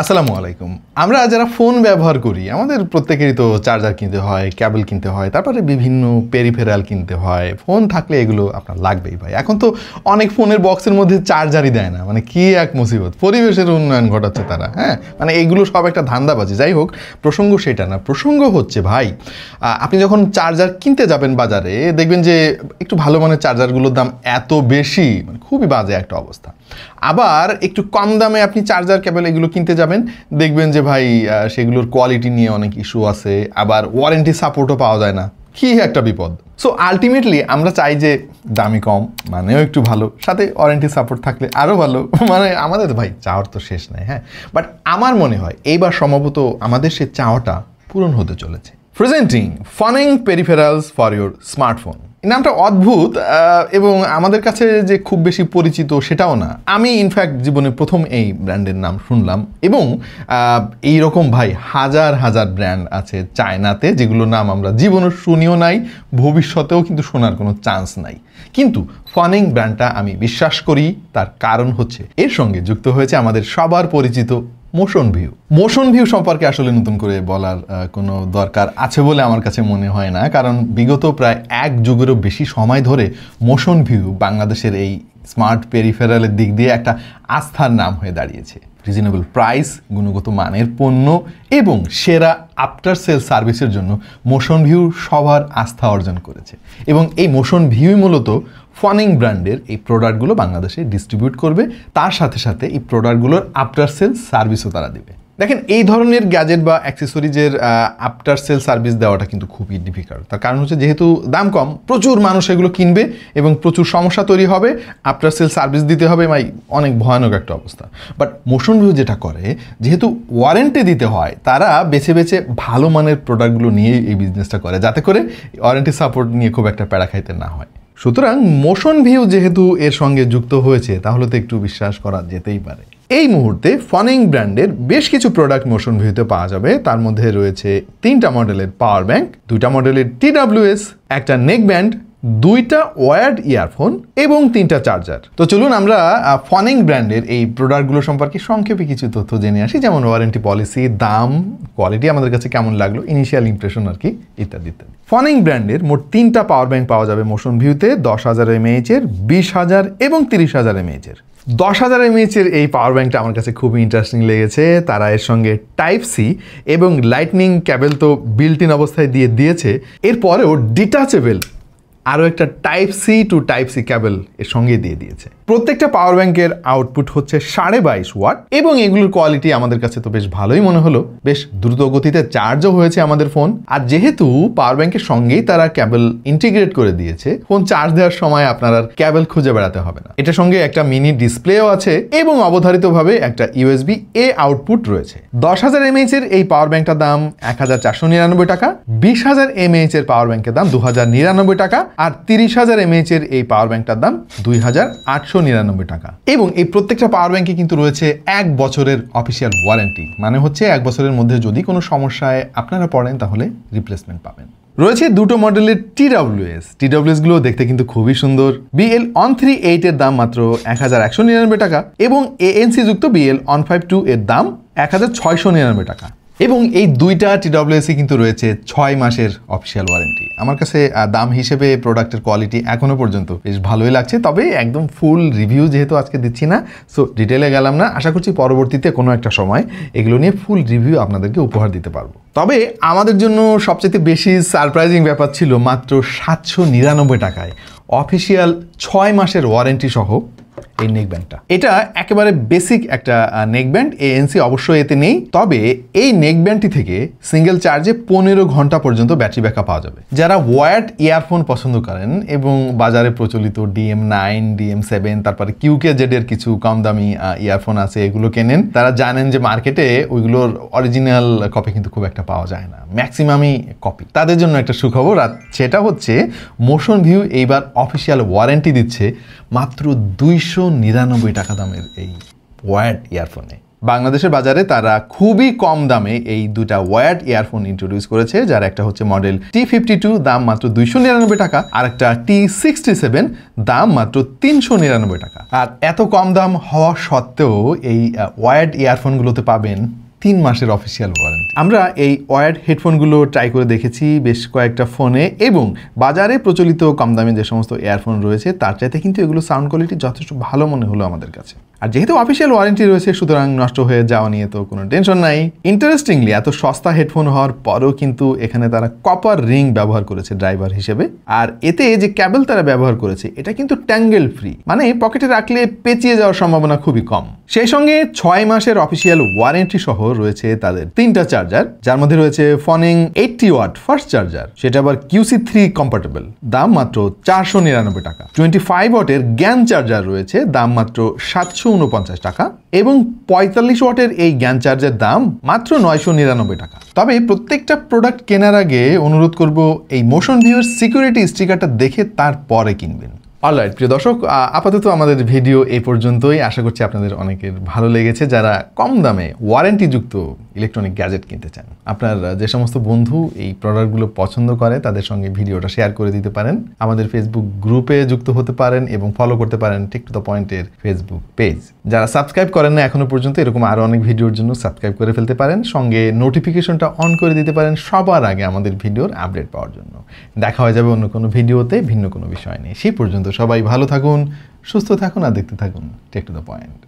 আসসালামু আলাইকুম। আমরা যারা ফোন ব্যবহার করি আমাদের প্রত্যেকেরই তো চার্জার কিনতে হয়, কেবল কিনতে হয়, তারপরে বিভিন্ন পেরিফেরাল কিনতে হয়। ফোন থাকলে এগুলো আপনার লাগবেই ভাই। এখন তো অনেক ফোনের বক্সের মধ্যে চার্জারই দেয় না, মানে কি এক মুসিবত। পরিবেশের উন্নয়ন ঘটাচ্ছে তারা, হ্যাঁ, মানে এইগুলো সব একটা ধান্দাবাজি। যাই হোক, প্রসঙ্গ সেটা না, প্রসঙ্গ হচ্ছে ভাই আপনি যখন চার্জার কিনতে যাবেন বাজারে দেখবেন যে একটু ভালো মানের চার্জারগুলোর দাম এত বেশি, মানে খুবই বাজে একটা অবস্থা। আবার একটু কম দামে আপনি চার্জার কেবল এগুলো কিনতে যাবেন, দেখবেন যে ভাই সেগুলোর কোয়ালিটি নিয়ে অনেক ইস্যু আছে, আবার ওয়ারেন্টি সাপোর্টও পাওয়া যায় না। কি একটা বিপদ। সো আলটিমেটলি আমরা চাই যে দামি কম, মানেও একটু ভালো, সাথে ওয়ারেন্টি সাপোর্ট থাকলে আরও ভালো। মানে আমাদের ভাই চাওয়ার তো শেষ নাই, হ্যাঁ। বাট আমার মনে হয় এইবার সম্ভবত আমাদের সে চাওয়াটা পূরণ হতে চলেছে। Presenting funning peripherals for your smartphone. এই নামটা অদ্ভুত এবং আমাদের কাছে যে খুব বেশি পরিচিত সেটাও না। আমি ইনফ্যাক্ট জীবনে প্রথম এই ব্র্যান্ডের নাম শুনলাম, এবং এইরকম ভাই হাজার হাজার ব্র্যান্ড আছে চায়নাতে যেগুলোর নাম আমরা জীবনে শুনিও নাই, ভবিষ্যতেও কিন্তু শোনার কোনো চান্স নাই। কিন্তু ফানিং ব্র্যান্ডটা আমি বিশ্বাস করি, তার কারণ হচ্ছে এর সঙ্গে যুক্ত হয়েছে আমাদের সবার পরিচিত মোশন ভিউ। মোশন ভিউ সম্পর্কে আসলে নতুন করে বলার কোনো দরকার আছে বলে আমার কাছে মনে হয় না, কারণ বিগত প্রায় এক যুগেরও বেশি সময় ধরে মোশন ভিউ বাংলাদেশের এই স্মার্ট পেরিফেরালের দিক দিয়ে একটা আস্থার নাম হয়ে দাঁড়িয়েছে। রিজনেবল প্রাইস, গুণগত মানের পণ্য এবং সেরা আফটার সেল সার্ভিসের জন্য মোশন ভিউ সবার আস্থা অর্জন করেছে, এবং এই মোশন ভিউ মূলত ফানিং ব্র্যান্ডের এই প্রোডাক্টগুলো বাংলাদেশে ডিস্ট্রিবিউট করবে, তার সাথে সাথে এই প্রোডাক্টগুলোর আফটার সেল সার্ভিসও তারা দেবে। দেখেন, এই ধরনের গ্যাজেট বা অ্যাক্সেসরিজের আফটার সেল সার্ভিস দেওয়াটা কিন্তু খুবই ডিফিকাল্ট। তার কারণ হচ্ছে যেহেতু দাম কম, প্রচুর মানুষ এগুলো কিনবে এবং প্রচুর সমস্যা তৈরি হবে, আফটার সেল সার্ভিস দিতে হবে, ভাই অনেক ভয়ানক একটা অবস্থা। বাট মোশন ভিউ যেটা করে, যেহেতু ওয়ারেন্টি দিতে হয়, তারা বেছে বেছে ভালো মানের প্রোডাক্টগুলো নিয়েই এই বিজনেসটা করে, যাতে করে ওয়ারেন্টি সাপোর্ট নিয়ে খুব একটা প্যারা খাইতে না হয়। সুতরাং মোশন ভিউ যেহেতু এর সঙ্গে যুক্ত হয়েছে, তাহলে তো একটু বিশ্বাস করা যেতেই পারে। এই মুহূর্তে ফানিং ব্র্যান্ডের বেশ কিছু প্রোডাক্ট মোশন ভিউতে পাওয়া যাবে। তার মধ্যে রয়েছে 3টা মডেলের পাওয়ার ব্যাংক, 2টা মডেলের TWS, একটা নেক ব্যান্ড, 2টা ওয়্যার্ড ইয়ারফোন এবং 3টা চার্জার। তো চলুন আমরা ফানিং ব্র্যান্ডের এই প্রোডাক্টগুলো সম্পর্কে সংক্ষেপে কিছু তথ্য জেনে আসি, যেমন ওয়ারেন্টি পলিসি, দাম, কোয়ালিটি আমাদের কাছে কেমন লাগলো, ইনিশিয়াল ইমপ্রেশন আর কি, ইত্যাদি ইত্যাদি। ফানিং ব্র্যান্ডের মোট 3টা পাওয়ার ব্যাংক পাওয়া যাবে মোশন ভিউতে, 10,000 mAh এর, 20,000 এবং 30,000 mAh এর। 10,000 mAh এর এই পাওয়ার ব্যাংকটা আমার কাছে খুবই ইন্টারেস্টিং লেগেছে। তারা এর সঙ্গে টাইপ সি এবং লাইটনিং ক্যাবেল তো বিল্ট ইন অবস্থায় দিয়েছে, এরপরেও ডিটাচেবল আরও একটা type C to type C cable এর সঙ্গে দিয়ে দিয়েছে। প্রত্যেকটা পাওয়ার ব্যাংকের আউটপুট হচ্ছে 22.5 ওয়াট, এবং এগুলোর কোয়ালিটি আমাদের কাছে তো বেশ ভালোই মনে হলো। বেশ দ্রুত গতিতে চার্জও হয়েছে আমাদের ফোন, আর যেহেতু পাওয়ার ব্যাংকের সঙ্গেই তারা ক্যাবেল ইন্টিগ্রেট করে দিয়েছে, ফোন চার্জ দেওয়ার সময় আপনার আর ক্যাবেল খুঁজে বেড়াতে হবে না। এটার সঙ্গে একটা মিনি ডিসপ্লেও আছে এবং অবধারিতভাবে একটা USB-A আউটপুট রয়েছে। 10,000 mAh এর এই পাওয়ার ব্যাংকটার দাম 1,499 টাকা, 20,000 mAh এর পাওয়ার ব্যাংকের দাম 2,099 টাকা, আর 30,000 mAh এর এই পাওয়ার ব্যাংকটার দাম 2,899 টাকা। এবং এই প্রত্যেকটা পাওয়ার ব্যাংকে কিন্তু রয়েছে 1 বছরের অফিসিয়াল ওয়ারেন্টি, মানে হচ্ছে 1 বছরের মধ্যে যদি কোনো সমস্যায় আপনারা পড়েন তাহলে রিপ্লেসমেন্ট পাবেন। রয়েছে 2টো মডেলের TWS গুলো দেখতে কিন্তু খুবই সুন্দর। BL138 এর দাম মাত্র 1,199 টাকা, এবং ANC যুক্ত BL152 এর দাম 1,699 টাকা। এবং এই 2টা TWS কিন্তু রয়েছে 6 মাসের অফিসিয়াল ওয়ারেন্টি। আমার কাছে দাম হিসেবে প্রোডাক্টের কোয়ালিটি এখনো পর্যন্ত বেশ ভালোই লাগছে, তবে একদম ফুল রিভিউ যেহেতু আজকে দিচ্ছি না, সো ডিটেলে গেলাম না। আশা করছি পরবর্তীতে কোনো একটা সময় এগুলো নিয়ে ফুল রিভিউ আপনাদেরকে উপহার দিতে পারবো। তবে আমাদের জন্য সবচেয়ে বেশি সারপ্রাইজিং ব্যাপার ছিল মাত্র 799 টাকায় অফিসিয়াল 6 মাসের ওয়ারেন্টি সহ এই নেক ব্যান্ডটা। এটা একেবারে বেসিক একটা নেক ব্যান্ড, ANC অবশ্যই এতে নেই, তবে এই নেক ব্যান্ডটি থেকে সিঙ্গেল চার্জে 15 ঘন্টা পর্যন্ত ব্যাটারি ব্যাকআপ পাওয়া যাবে। যারা ওয়্যার্ড ইয়ারফোন পছন্দ করেন এবং বাজারে প্রচলিত DM9, DM7, তারপরে QKZ এর কিছু কম দামি ইয়ারফোন আছে, এগুলো কেনেন, তারা জানেন যে মার্কেটে ওইগুলোর অরিজিনাল কপি কিন্তু খুব একটা পাওয়া যায় না, ম্যাক্সিমামই কপি। তাদের জন্য একটা সুখবর, আর সেটা হচ্ছে মোশন ভিউ এইবার অফিসিয়াল ওয়ারেন্টি দিচ্ছে মাত্র 299 টাকা দামের এই ওয়্যার্ড ইয়ারফোনে। বাংলাদেশের বাজারে তারা খুবই কম দামে এই দুটা ওয়্যার্ড ইয়ারফোন ইন্ট্রোডিউস করেছে, যার একটা হচ্ছে মডেল T52, দাম মাত্র 299 টাকা, আর একটা T67, দাম মাত্র 399 টাকা। আর এত কম দাম হওয়া সত্ত্বেও এই ওয়্যার্ড ইয়ারফোনগুলোতে পাবেন 3 মাসের অফিসিয়াল ওয়ারেন্টি। আমরা এই ওয়্যার্ড হেডফোনগুলো ট্রাই করে দেখেছি বেশ কয়েকটা ফোনে, এবং বাজারে প্রচলিত কম দামে যে সমস্ত ইয়ারফোন রয়েছে তার চাইতে কিন্তু এগুলো সাউন্ড কোয়ালিটি যথেষ্ট ভালো মনে হলো আমাদের কাছে। আর যেহেতু অফিসিয়াল ওয়ারেন্টি রয়েছে, সুতরাং নষ্ট হয়ে যাওয়া নিয়ে তো কোনো টেনশন নাই। ইন্টারেস্টিংলি, এত সস্তা হেডফোন হওয়ার পরেও কিন্তু এখানে তারা কপার রিং ব্যবহার করেছে ড্রাইভার হিসেবে, আর এতে যে ক্যাবেল তারা ব্যবহার করেছে এটা কিন্তু ট্যাঙ্গেল ফ্রি, মানে পকেটে রাখলে পেঁচিয়ে যাওয়ার সম্ভাবনা খুবই কম। সেই সঙ্গে 6 মাসের অফিসিয়াল ওয়ারেন্টি সহ রয়েছে তাদের 3টা চার্জার, যার মধ্যে রয়েছে ফনিং 80 ওয়াট ফাস্ট চার্জার, সেটা আবার QC3 কম্পাটেবল, দাম মাত্র 499 টাকা। 25 ওয়াটের জ্ঞান চার্জার রয়েছে, দাম মাত্র 749 টাকা, এবং 45 ওয়াটের এই জ্ঞান চার্জার দাম মাত্র 999 টাকা। তবে প্রত্যেকটা প্রোডাক্ট কেনার আগে অনুরোধ করব এই মোশন ভিউর সিকিউরিটি স্টিকারটা দেখে তারপরে কিনবেন। অলরাইট প্রিয় দর্শক, আপাতত আমাদের ভিডিও এই পর্যন্তই। আশা করছি আপনাদের অনেকের ভালো লেগেছে যারা কম দামে ওয়ারেন্টিযুক্ত ইলেকট্রনিক গ্যাজেট কিনতে চান। আপনার যে সমস্ত বন্ধু এই প্রোডাক্টগুলো পছন্দ করে তাদের সঙ্গে ভিডিওটা শেয়ার করে দিতে পারেন, আমাদের ফেসবুক গ্রুপে যুক্ত হতে পারেন এবং ফলো করতে পারেন টেক টু দ্য পয়েন্টের ফেসবুক পেজ। যারা সাবস্ক্রাইব করেন না এখনো পর্যন্ত, এরকম আরও অনেক ভিডিওর জন্য সাবস্ক্রাইব করে ফেলতে পারেন, সঙ্গে নোটিফিকেশনটা অন করে দিতে পারেন সবার আগে আমাদের ভিডিওর আপডেট পাওয়ার জন্য। দেখা হয়ে যাবে অন্য কোনো ভিডিওতে ভিন্ন কোনো বিষয় নিয়ে। সেই পর্যন্ত সবাই ভালো থাকুন, সুস্থ থাকুন, আর দেখতে থাকুন টেক টু দ্য পয়েন্ট।